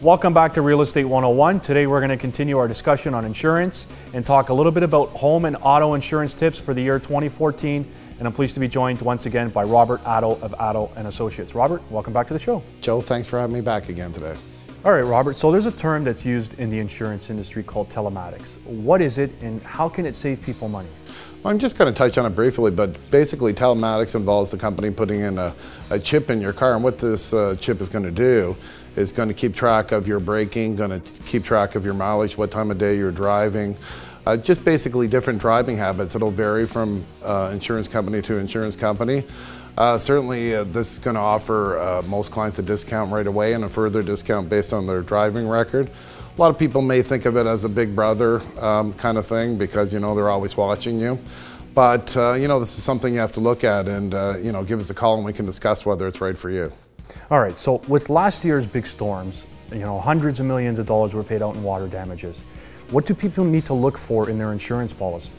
Welcome back to Real Estate 101. Today we're going to continue our discussion on insurance and talk a little bit about home and auto insurance tips for the year 2014. And I'm pleased to be joined once again by Robert Atto of Atto and Associates. Robert, welcome back to the show. Joe, thanks for having me back again today. All right, Robert, so there's a term that's used in the insurance industry called telematics. What is it and how can it save people money? I'm just going to touch on it briefly, but basically telematics involves the company putting in a chip in your car, and what this chip is going to do is going to keep track of your braking, going to keep track of your mileage, what time of day you're driving, just basically different driving habits. It'll vary from insurance company to insurance company. Certainly this is going to offer most clients a discount right away and a further discount based on their driving record. A lot of people may think of it as a big brother kind of thing because, you know, they're always watching you. But, you know, this is something you have to look at and, you know, give us a call and we can discuss whether it's right for you. All right, so with last year's big storms, you know, hundreds of millions of dollars were paid out in water damages. What do people need to look for in their insurance policies?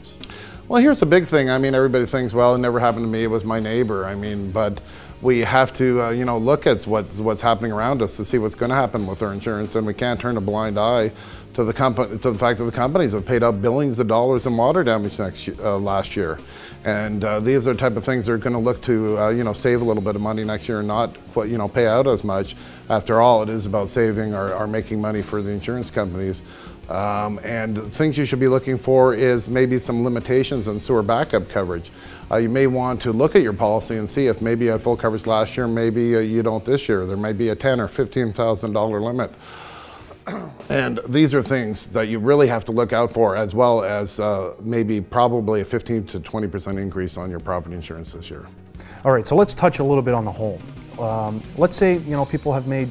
Well, here's a big thing. I mean, everybody thinks, well, it never happened to me, it was my neighbor. I mean, but we have to, you know, look at what's happening around us to see what's going to happen with our insurance, and we can't turn a blind eye to the fact that the companies have paid out billions of dollars in water damage last year. And these are the type of things they're going to look to, you know, save a little bit of money next year and not, you know, pay out as much. After all, it is about saving or making money for the insurance companies. And things you should be looking for is maybe some limitations on sewer backup coverage. You may want to look at your policy and see if maybe you had full coverage last year, maybe you don't this year. There may be a $10,000 or $15,000 limit. And these are things that you really have to look out for, as well as maybe probably a 15 to 20% increase on your property insurance this year. All right, so let's touch a little bit on the home. Let's say, you know, people have made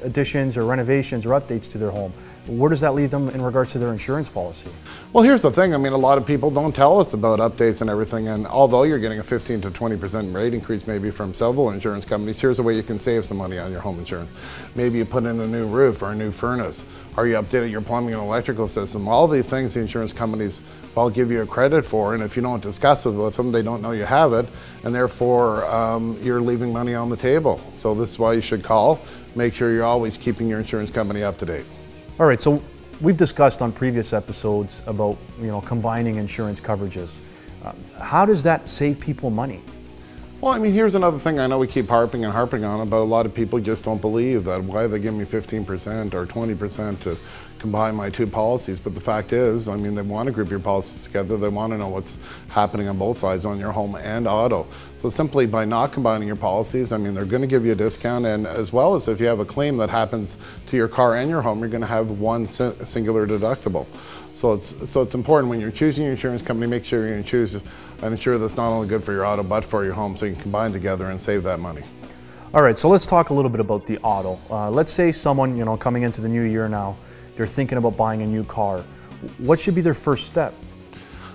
additions or renovations or updates to their home. Where does that leave them in regards to their insurance policy? Well, here's the thing. I mean, a lot of people don't tell us about updates and everything, and although you're getting a 15 to 20% rate increase maybe from several insurance companies, here's a way you can save some money on your home insurance. Maybe you put in a new roof or a new furnace, or you updated your plumbing and electrical system. All these things the insurance companies will give you a credit for, and if you don't discuss it with them, they don't know you have it, and therefore you're leaving money on the table. So this is why you should call. Make sure you're always keeping your insurance company up to date. All right, so we've discussed on previous episodes about, you know, combining insurance coverages. How does that save people money? Well, I mean, here's another thing. I know we keep harping and harping on it, but a lot of people just don't believe that. Why they give me 15% or 20% to combine my two policies? But the fact is, I mean, they want to group your policies together. They want to know what's happening on both sides, on your home and auto. So simply by not combining your policies, I mean, they're going to give you a discount, and as well as if you have a claim that happens to your car and your home, you're going to have one singular deductible. So it's important when you're choosing your insurance company, make sure you choose an insurer that's not only good for your auto but for your home, so you can combine together and save that money. All right, so let's talk a little bit about the auto. Let's say someone, you know, coming into the new year now, they're thinking about buying a new car. What should be their first step?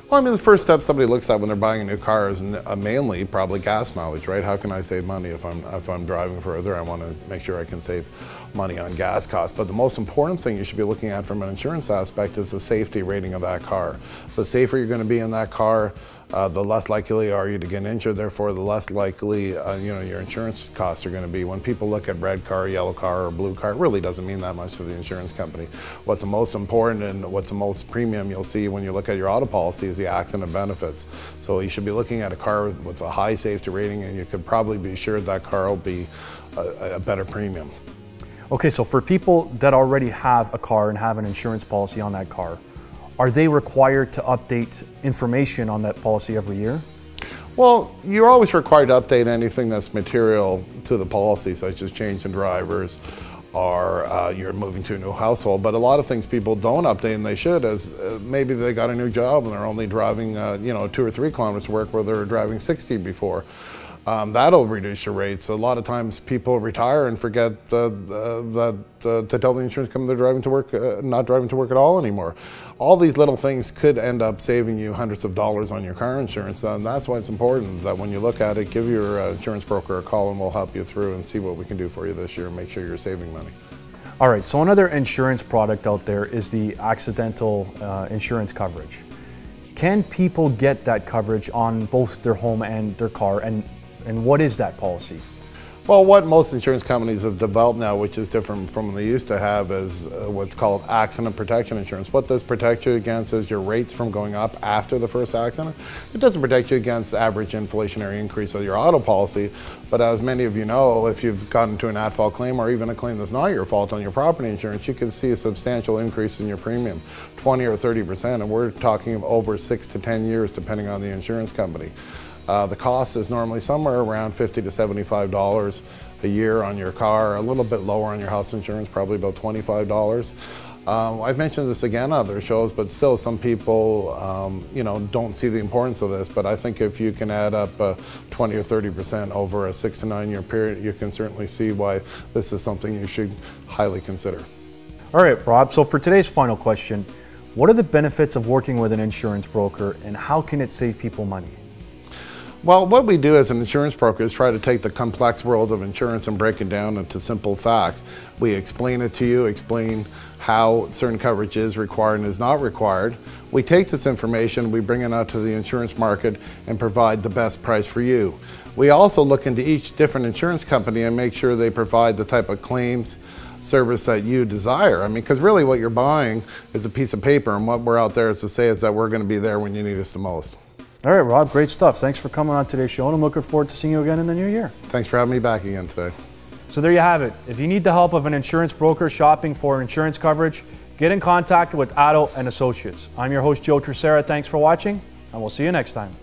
Well, I mean, the first step somebody looks at when they're buying a new car is mainly probably gas mileage, right? How can I save money if I'm driving further? I want to make sure I can save money on gas costs. But the most important thing you should be looking at from an insurance aspect is the safety rating of that car. The safer you're going to be in that car, the less likely are you to get injured. Therefore, the less likely you know, your insurance costs are going to be. When people look at red car, yellow car, or blue car, it really doesn't mean that much to the insurance company. What's the most important and what's the most premium you'll see when you look at your auto policy is the accident benefits. So you should be looking at a car with a high safety rating, and you could probably be sure that car will be a better premium. Okay, so for people that already have a car and have an insurance policy on that car, are they required to update information on that policy every year? Well, you're always required to update anything that's material to the policy, such as change in drivers, or you're moving to a new household. But a lot of things people don't update, and they should, as maybe they got a new job and they're only driving you know, 2 or 3 kilometers to work where they were driving 60 before. That'll reduce your rates. A lot of times people retire and forget to tell the insurance company they're driving to work, not driving to work at all anymore. All these little things could end up saving you hundreds of dollars on your car insurance, and that's why it's important that when you look at it, give your insurance broker a call and we'll help you through and see what we can do for you this year and make sure you're saving money. All right, so another insurance product out there is the accidental insurance coverage. Can people get that coverage on both their home and their car, and what is that policy? Well, what most insurance companies have developed now, which is different from what they used to have, is what's called accident protection insurance. What this protects you against is your rates from going up after the first accident. It doesn't protect you against average inflationary increase of your auto policy, but as many of you know, if you've gotten to an at-fault claim or even a claim that's not your fault on your property insurance, you can see a substantial increase in your premium, 20 or 30%, and we're talking of over 6 to 10 years depending on the insurance company. The cost is normally somewhere around $50 to $75 a year on your car, a little bit lower on your house insurance, probably about $25. I've mentioned this again on other shows, but still some people don't see the importance of this, but I think if you can add up 20 or 30% over a 6 to 9 year period, you can certainly see why this is something you should highly consider. All right, Rob, so for today's final question, what are the benefits of working with an insurance broker and how can it save people money? Well, what we do as an insurance broker is try to take the complex world of insurance and break it down into simple facts. We explain it to you, explain how certain coverage is required and is not required. We take this information, we bring it out to the insurance market and provide the best price for you. We also look into each different insurance company and make sure they provide the type of claims service that you desire. I mean, because really what you're buying is a piece of paper, and what we're out there is to say is that we're going to be there when you need us the most. All right, Rob, great stuff. Thanks for coming on today's show, and I'm looking forward to seeing you again in the new year. Thanks for having me back again today. So there you have it. If you need the help of an insurance broker shopping for insurance coverage, get in contact with Atto and Associates. I'm your host, Joe Terceira. Thanks for watching, and we'll see you next time.